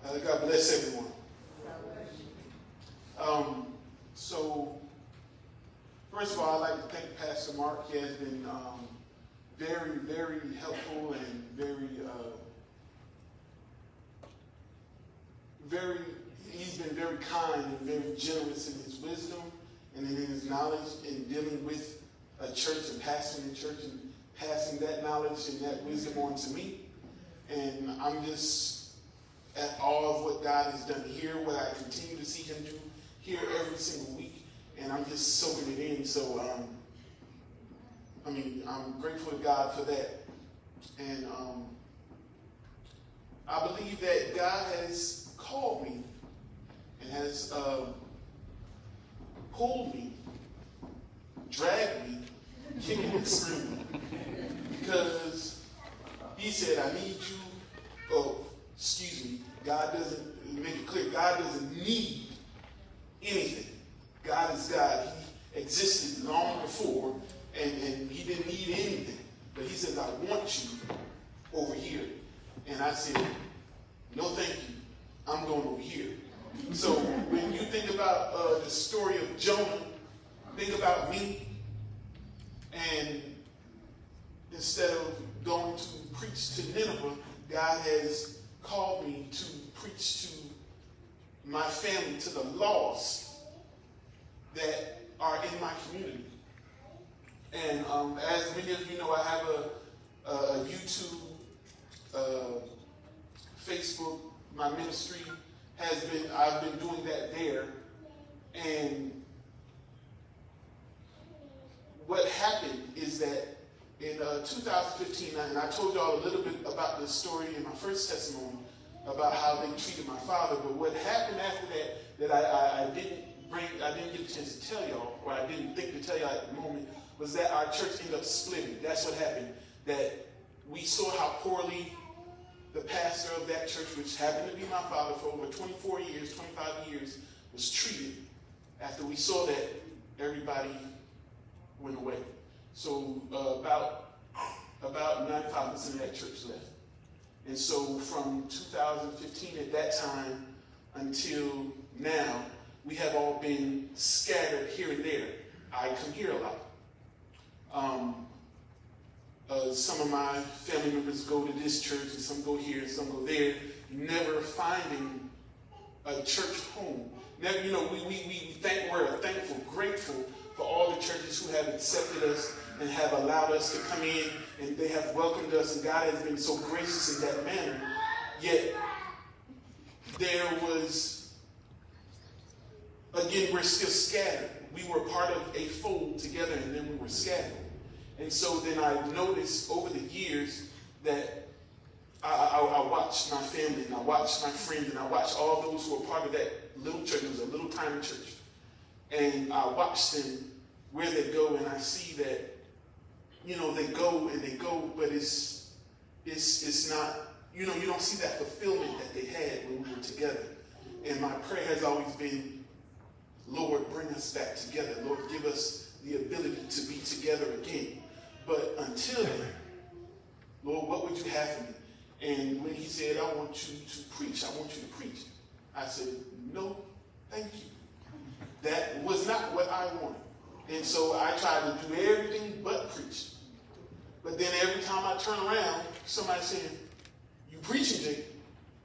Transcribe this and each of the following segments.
God bless everyone. So, first of all, I'd like to thank Pastor Mark. He has been very, very helpful and he's been very kind and very generous in his wisdom and in his knowledge in dealing with a church and pastoring a church and passing that knowledge and that wisdom on to me. And I'm just at awe of what God has done here, what I continue to see him do here every single week. And I'm just soaking it in. So, I'm grateful to God for that. And I believe that God has called me and has pulled me, dragged me, kicking and screaming. Because he said, I need you, God doesn't, make it clear, God doesn't need anything. God is God. He existed long before, and he didn't need anything. But he says, I want you over here. And I said, no thank you. I'm going over here. So when you think about the story of Jonah, think about me. And instead of going to preach to Nineveh, God has called me to preach to my family, to the lost that are in my community. And as many of you know, I have a YouTube, Facebook. My ministry I've been doing that there. And what happened is that in 2015, and I told y'all a little bit about this story in my first testimony about how they treated my father. But what happened after that I didn't get a chance to tell y'all, or I didn't think to tell y'all at the moment, was that our church ended up splitting. That's what happened. That we saw how poorly the pastor of that church, which happened to be my father for over 24 years, 25 years, was treated. After we saw that, everybody went away. So about 95% of that church left. And so from 2015 at that time until now, we have all been scattered here and there. I come here a lot. Some of my family members go to this church, and some go here, and some go there, never finding a church home. Never, we're thankful, grateful for all the churches who have accepted us and have allowed us to come in, and they have welcomed us, and God has been so gracious in that manner. Yet there was, again, we're still scattered. We were part of a fold together, and then we were scattered. And so then I noticed over the years that I watched my family, and I watched my friends, and I watched all those who were part of that little church. It was a little tiny church. And I watched them, where they go, and I see that, they go, but it's not, you don't see that fulfillment that they had when we were together. And my prayer has always been, Lord, bring us back together. Lord, give us the ability to be together again. But until then, Lord, what would you have for me? And when he said, I want you to preach, I said, no, thank you. That was not what I wanted. And so I tried to do everything but preach. But then every time I turn around, somebody said, you preaching, Jake?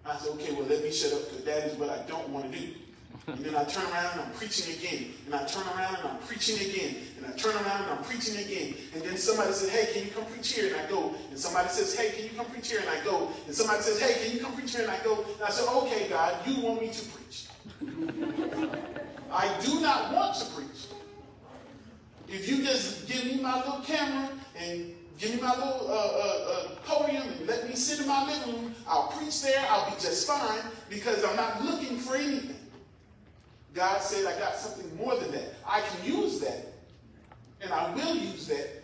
I said, okay, well, let me shut up, because that is what I don't want to do. And then I turn around and I'm preaching again. And I turn around and I'm preaching again. And I turn around and I'm preaching again. And then somebody says, hey, can you come preach here? And I go. And somebody says, hey, can you come preach here? And I go. And somebody says, hey, can you come preach here? And I go. And I said, okay, God, you want me to preach. I do not want to preach. If you just give me my little camera and give me my little podium and let me sit in my living room, I'll preach there. I'll be just fine, because I'm not looking for anything. God said, I got something more than that. I can use that, and I will use that,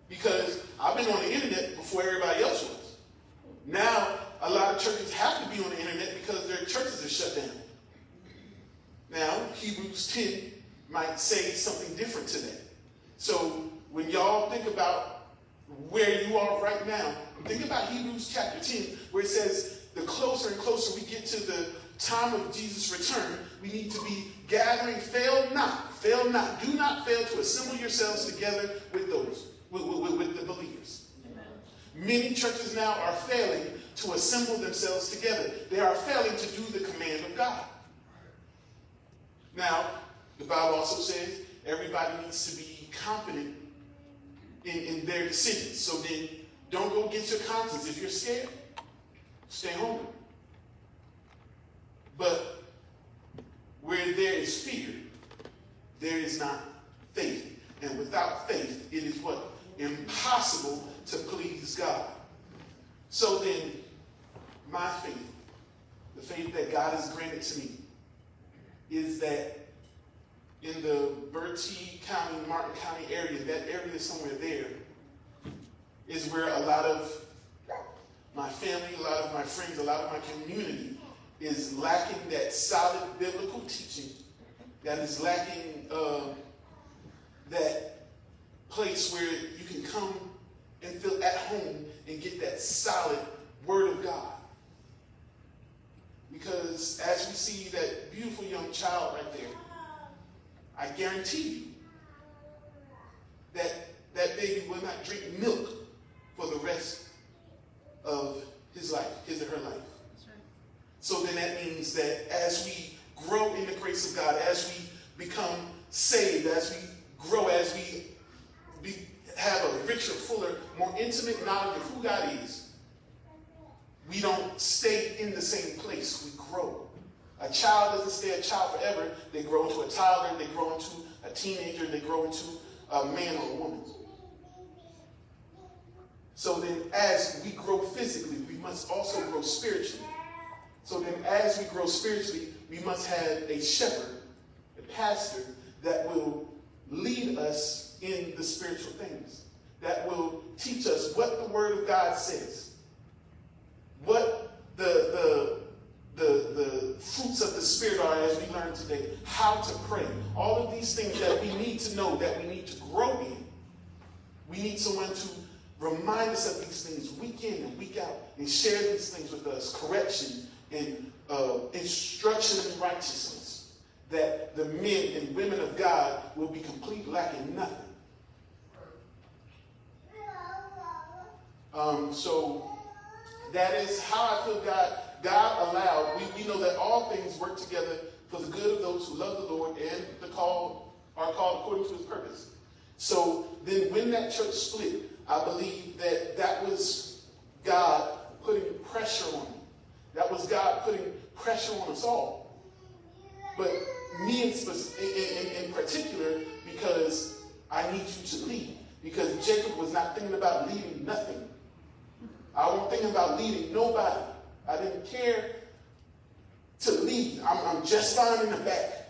because I've been on the internet before everybody else was. Now, a lot of churches have to be on the internet because their churches are shut down. Now, Hebrews 10 might say something different to that. So when y'all think about where you are right now, think about Hebrews chapter 10, where it says, the closer and closer we get to the time of Jesus' return, we need to be gathering. Fail not, do not fail to assemble yourselves together with those, with the believers. Amen. Many churches now are failing to assemble themselves together. They are failing to do the command of God. Now, the Bible also says everybody needs to be confident in their decisions. So then, don't go get your conscience. If you're scared, stay home. But where there is fear, there is not faith. And without faith, it is what? Impossible to please God. So then, my faith, the faith that God has granted to me, is that in the Bertie County, Martin County area, that area somewhere there, is where a lot of my family, a lot of my friends, a lot of my community is lacking that solid biblical teaching, that is lacking that place where you can come and feel at home and get that solid Word of God. Because as we see that beautiful young child right there, I guarantee you that that baby will not drink milk for the rest of his life, his or her life. That's right. So then that means that as we grow in the grace of God, as we become saved, as we grow, as we have a richer, fuller, more intimate knowledge of who God is, we don't stay in the same place. We grow. A child doesn't stay a child forever. They grow into a toddler, they grow into a teenager, they grow into a man or a woman. So then as we grow physically, we must also grow spiritually. So then as we grow spiritually, we must have a shepherd, a pastor, that will lead us in the spiritual things, that will teach us what the Word of God says, what the fruits of the Spirit are, as we learned today, how to pray. All of these things that we need to know, that we need to grow in. We need someone to remind us of these things week in and week out and share these things with us, correction and instruction in righteousness, that the men and women of God will be complete, lacking nothing. So that is how I feel God allowed. We know that all things work together for the good of those who love the Lord and are called according to his purpose. So then when that church split, I believe that was God putting pressure on me. That was God putting pressure on us all. But me in particular, because I need you to lead. Because Jacob was not thinking about leading nothing. I wasn't thinking about leading nobody. I didn't care to lead. I'm just fine in the back.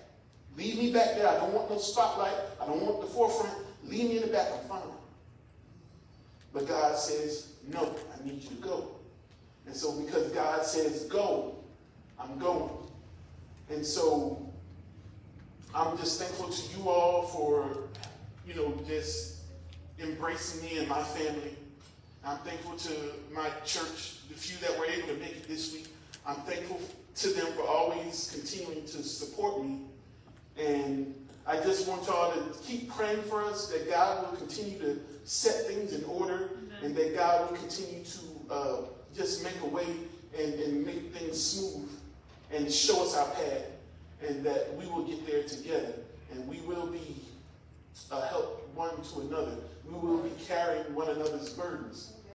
Leave me back there. I don't want no spotlight. I don't want the forefront. Leave me in the back. I'm fine. But God says, no, I need you to go. And so because God says go, I'm going. And so I'm just thankful to you all for, just embracing me and my family. I'm thankful to my church, the few that were able to make it this week. I'm thankful to them for always continuing to support me. And I just want y'all to keep praying for us, that God will continue to set things in order, and that God will continue to just make a way and make things smooth and show us our path, and that we will get there together, and we will be a help one to another. We will be carrying one another's burdens.